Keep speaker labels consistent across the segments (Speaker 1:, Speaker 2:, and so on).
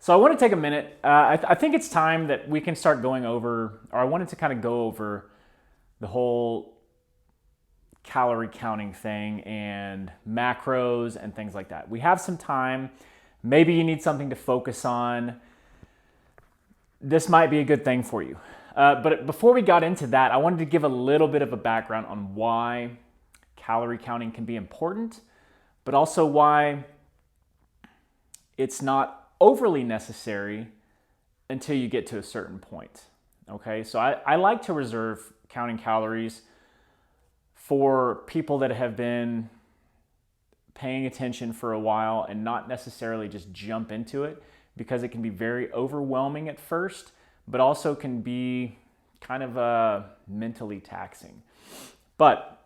Speaker 1: So I want to take a minute. I think it's time that we can start going over, or I wanted to kind of go over the whole calorie counting thing and macros and things like that. We have some time. Maybe you need something to focus on. This might be a good thing for you. But before we got into that, I wanted to give a little bit of a background on why calorie counting can be important, but also why it's not overly necessary until you get to a certain point. Okay, so I like to reserve counting calories for people that have been paying attention for a while and not necessarily just jump into it, because it can be very overwhelming at first, but also can be kind of mentally taxing. But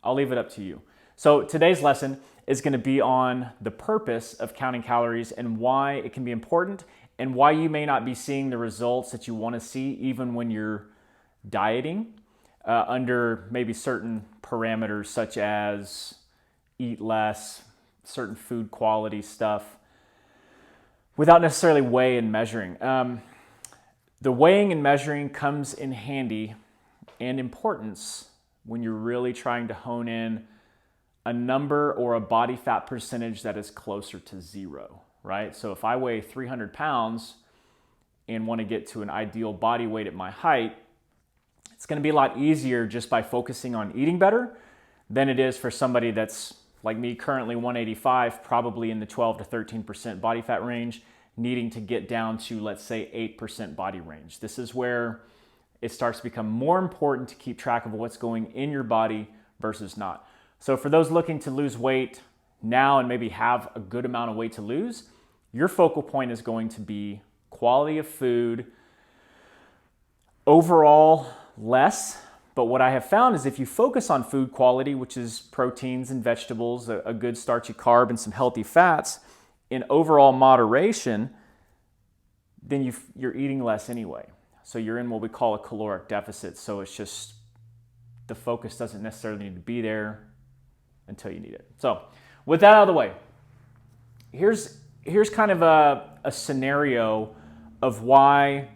Speaker 1: I'll leave it up to you. So today's lesson is going to be on the purpose of counting calories and why it can be important, and why you may not be seeing the results that you want to see even when you're dieting under maybe certain parameters such as eat less, certain food quality stuff, without necessarily weighing and measuring. The weighing and measuring comes in handy and importance when you're really trying to hone in a number or a body fat percentage that is closer to zero, right? So if I weigh 300 pounds and want to get to an ideal body weight at my height, it's going to be a lot easier just by focusing on eating better than it is for somebody that's like me, currently 185, probably in the 12 to 13% body fat range, needing to get down to, let's say, 8% body range. This is where it starts to become more important to keep track of what's going in your body versus not. So for those looking to lose weight now and maybe have a good amount of weight to lose, your focal point is going to be quality of food, overall less. But what I have found is if you focus on food quality, which is proteins and vegetables, a good starchy carb and some healthy fats, in overall moderation, then you're eating less anyway. So you're in what we call a caloric deficit. So it's just the focus doesn't necessarily need to be there until you need it. So with that out of the way, here's kind of a scenario of why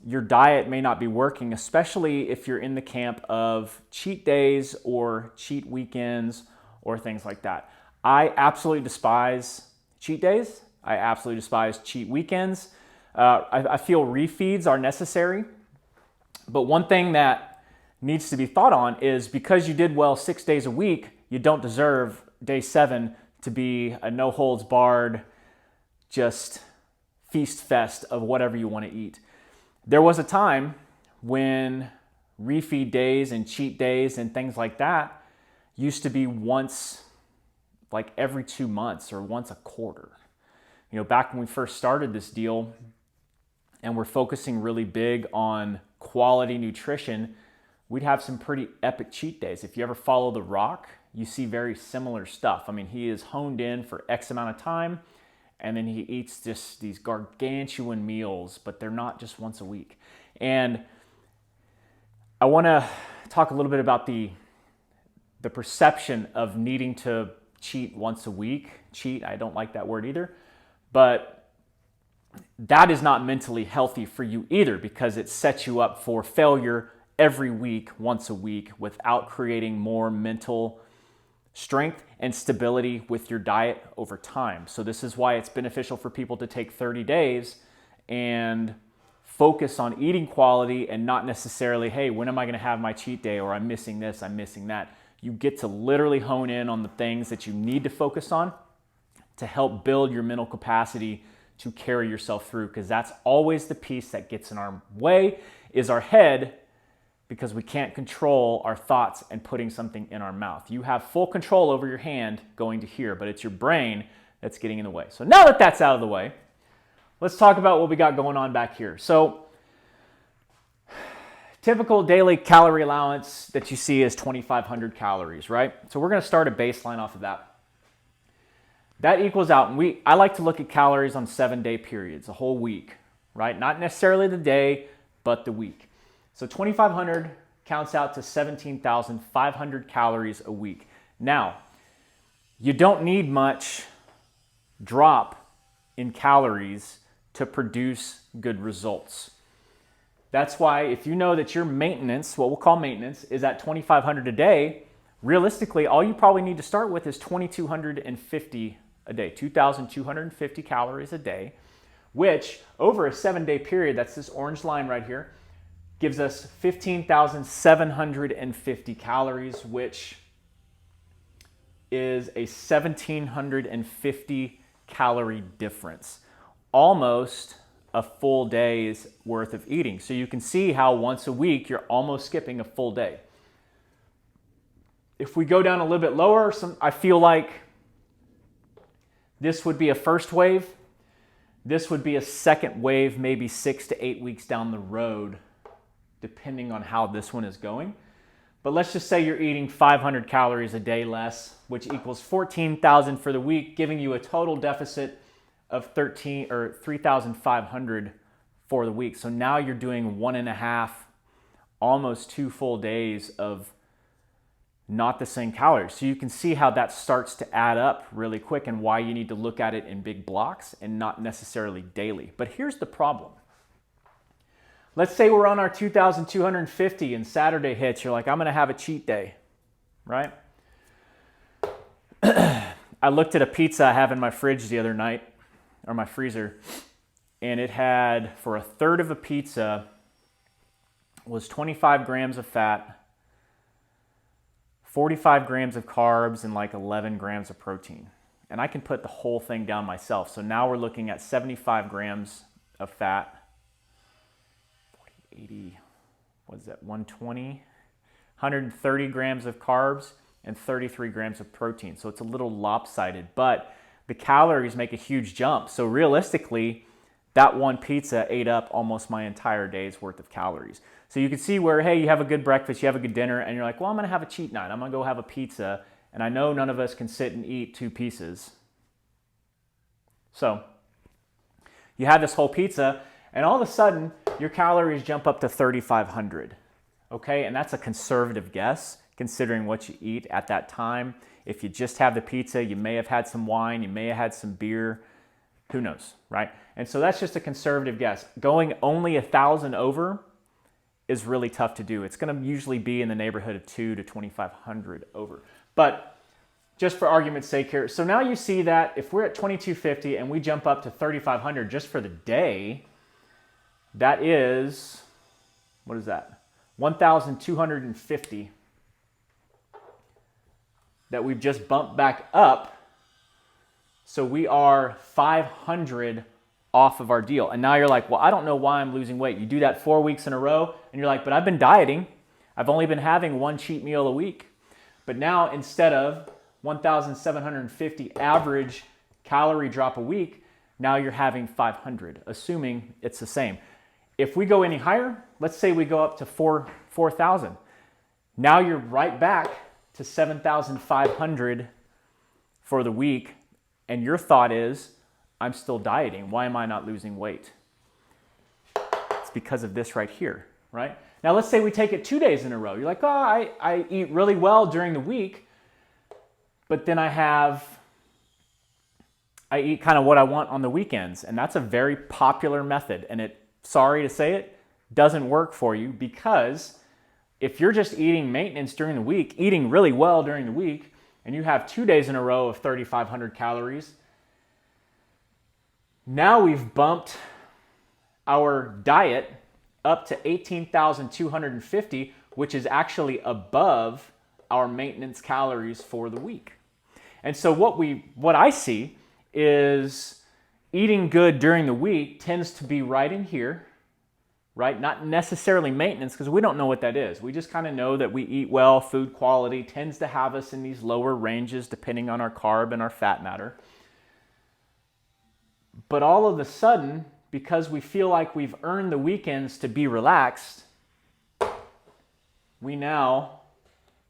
Speaker 1: your diet may not be working, especially if you're in the camp of cheat days or cheat weekends or things like that. I absolutely despise cheat days. I absolutely despise cheat weekends. I feel refeeds are necessary. But one thing that needs to be thought on is because you did well 6 days a week, you don't deserve day 7 to be a no holds barred, just feast fest of whatever you want to eat. There was a time when refeed days and cheat days and things like that used to be once, like every 2 months or once a quarter. You know, back when we first started this deal and we're focusing really big on quality nutrition, we'd have some pretty epic cheat days. If you ever follow The Rock, you see very similar stuff. I mean, he is honed in for X amount of time, and then he eats just these gargantuan meals, but they're not just once a week. And I want to talk a little bit about the perception of needing to cheat once a week. Cheat, I don't like that word either. But that is not mentally healthy for you either, because it sets you up for failure every week, once a week, without creating more mental strength and stability with your diet over time. So this is why it's beneficial for people to take 30 days and focus on eating quality and not necessarily, hey, when am I going to have my cheat day, or I'm missing this, I'm missing that. You get to literally hone in on the things that you need to focus on to help build your mental capacity to carry yourself through, because that's always the piece that gets in our way, is our head, because we can't control our thoughts and putting something in our mouth. You have full control over your hand going to here, but it's your brain that's getting in the way. So now that that's out of the way, let's talk about what we got going on back here. So typical daily calorie allowance that you see is 2,500 calories, right? So we're going to start a baseline off of that. That equals out, and I like to look at calories on 7-day periods, a whole week, right? Not necessarily the day, but the week. So 2,500 counts out to 17,500 calories a week. Now, you don't need much drop in calories to produce good results. That's why if you know that your maintenance, what we'll call maintenance, is at 2,500 a day, realistically, all you probably need to start with is 2,250 a day, 2,250 calories a day, which over a 7-day period, that's this orange line right here, gives us 15,750 calories, which is a 1,750 calorie difference. Almost a full day's worth of eating. So you can see how once a week, you're almost skipping a full day. If we go down a little bit lower, I feel like this would be a first wave. This would be a second wave, maybe 6 to 8 weeks down the road, depending on how this one is going. But let's just say you're eating 500 calories a day less, which equals 14,000 for the week, giving you a total deficit of 3,500 for the week. So now you're doing 1.5, almost 2 full days of not the same calories. So you can see how that starts to add up really quick and why you need to look at it in big blocks and not necessarily daily. But here's the problem. Let's say we're on our 2,250 and Saturday hits. You're like, I'm going to have a cheat day, right? I looked at a pizza I have in my fridge the other night, or my freezer, and it had, for a third of a pizza, was 25 grams of fat, 45 grams of carbs, and like 11 grams of protein. And I can put the whole thing down myself. So now we're looking at 75 grams of fat, 80, what is that, 120? 130 grams of carbs and 33 grams of protein. So it's a little lopsided, but the calories make a huge jump. So realistically, that one pizza ate up almost my entire day's worth of calories. So you can see where, hey, you have a good breakfast, you have a good dinner, and you're like, well, I'm gonna have a cheat night. I'm gonna go have a pizza, and I know none of us can sit and eat 2 pieces. So you have this whole pizza, and all of a sudden, your calories jump up to 3,500, okay? And that's a conservative guess, considering what you eat at that time. If you just have the pizza, you may have had some wine, you may have had some beer, who knows, right? And so that's just a conservative guess. Going only 1,000 over is really tough to do. It's gonna usually be in the neighborhood of 2,000 to 2,500 over. But just for argument's sake here, so now you see that if we're at 2,250 and we jump up to 3,500 just for the day, that is, what is that? 1,250 that we've just bumped back up. So we are 500 off of our deal. And now you're like, well, I don't know why I'm losing weight. You do that 4 weeks in a row and you're like, but I've been dieting. I've only been having 1 cheat meal a week. But now instead of 1,750 average calorie drop a week, now you're having 500, assuming it's the same. If we go any higher, let's say we go up to 4,000. Now you're right back to 7,500 for the week. And your thought is, I'm still dieting. Why am I not losing weight? It's because of this right here, right? Now let's say we take it 2 days in a row. You're like, oh, I eat really well during the week, but then I eat kind of what I want on the weekends. And that's a very popular method. And it, sorry to say it, doesn't work for you, because if you're just eating maintenance during the week, eating really well during the week, and you have 2 days in a row of 3,500 calories, now we've bumped our diet up to 18,250, which is actually above our maintenance calories for the week. And so what I see is eating good during the week tends to be right in here, right? Not necessarily maintenance, because we don't know what that is. We just kind of know that we eat well, food quality tends to have us in these lower ranges depending on our carb and our fat matter. But all of a sudden, because we feel like we've earned the weekends to be relaxed, we now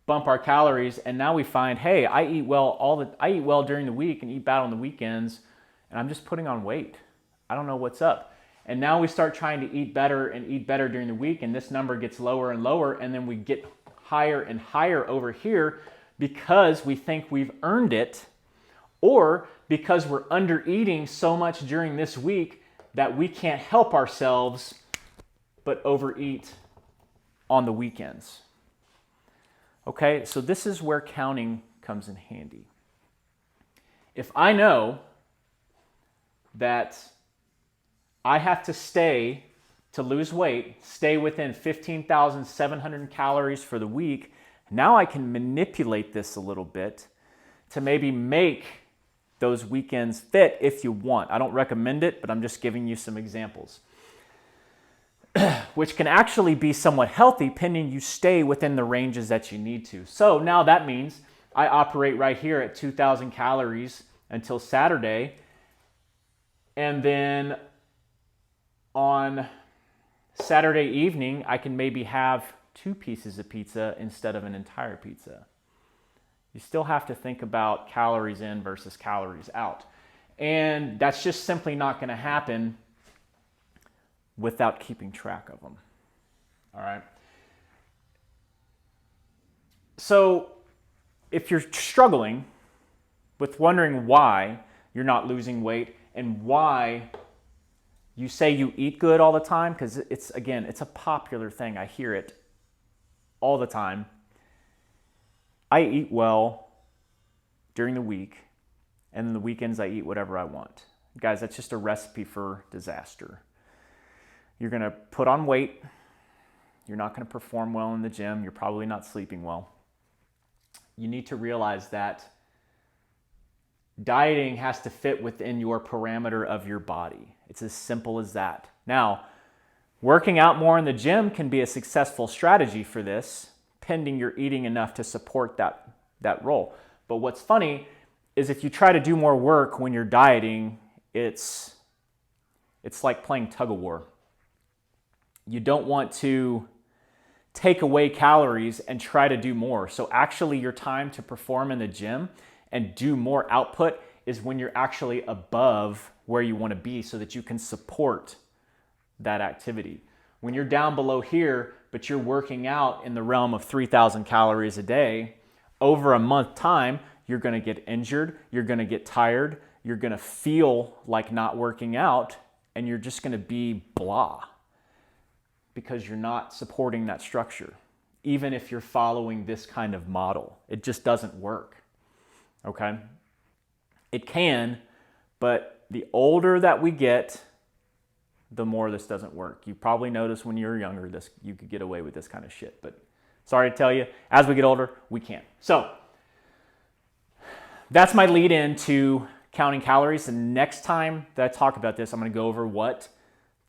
Speaker 1: bump our calories, and now we find, hey, I eat well during the week and eat bad on the weekends, and I'm just putting on weight. I don't know what's up. And now we start trying to eat better and eat better during the week, and this number gets lower and lower, and then we get higher and higher over here because we think we've earned it, or because we're under eating so much during this week that we can't help ourselves but overeat on the weekends. Okay, so this is where counting comes in handy. If I know that I have to lose weight, stay within 15,700 calories for the week, now I can manipulate this a little bit to maybe make those weekends fit if you want. I don't recommend it, but I'm just giving you some examples. Which can actually be somewhat healthy pending you stay within the ranges that you need to. So now that means I operate right here at 2,000 calories until Saturday. And then on Saturday evening, I can maybe have 2 pieces of pizza instead of an entire pizza. You still have to think about calories in versus calories out. And that's just simply not going to happen without keeping track of them. All right. So if you're struggling with wondering why you're not losing weight and why you say you eat good all the time, because it's a popular thing. I hear it all the time. I eat well during the week, and then the weekends I eat whatever I want. Guys, that's just a recipe for disaster. You're going to put on weight. You're not going to perform well in the gym. You're probably not sleeping well. You need to realize that dieting has to fit within your parameter of your body. It's as simple as that. Now, working out more in the gym can be a successful strategy for this, pending you're eating enough to support that role. But what's funny is if you try to do more work when you're dieting, it's like playing tug of war. You don't want to take away calories and try to do more. So actually your time to perform in the gym and do more output is when you're actually above where you want to be so that you can support that activity. When you're down below here, but you're working out in the realm of 3,000 calories a day, over a month time, you're going to get injured, you're going to get tired, you're going to feel like not working out, and you're just going to be blah because you're not supporting that structure. Even if you're following this kind of model, it just doesn't work. Okay? It can, but the older that we get, the more this doesn't work. You probably noticed when you were younger, you could get away with this kind of shit. But sorry to tell you, as we get older, we can't. So that's my lead in to counting calories. The next time that I talk about this, I'm going to go over what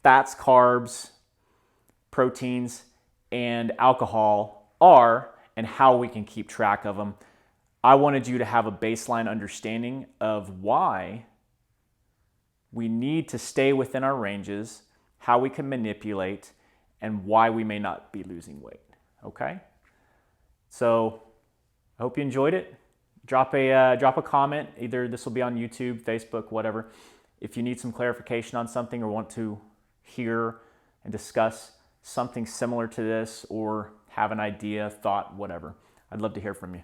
Speaker 1: fats, carbs, proteins, and alcohol are and how we can keep track of them. I wanted you to have a baseline understanding of why we need to stay within our ranges, how we can manipulate, and why we may not be losing weight. Okay? So I hope you enjoyed it. Drop a comment. Either this will be on YouTube, Facebook, whatever. If you need some clarification on something or want to hear and discuss something similar to this or have an idea, thought, whatever, I'd love to hear from you.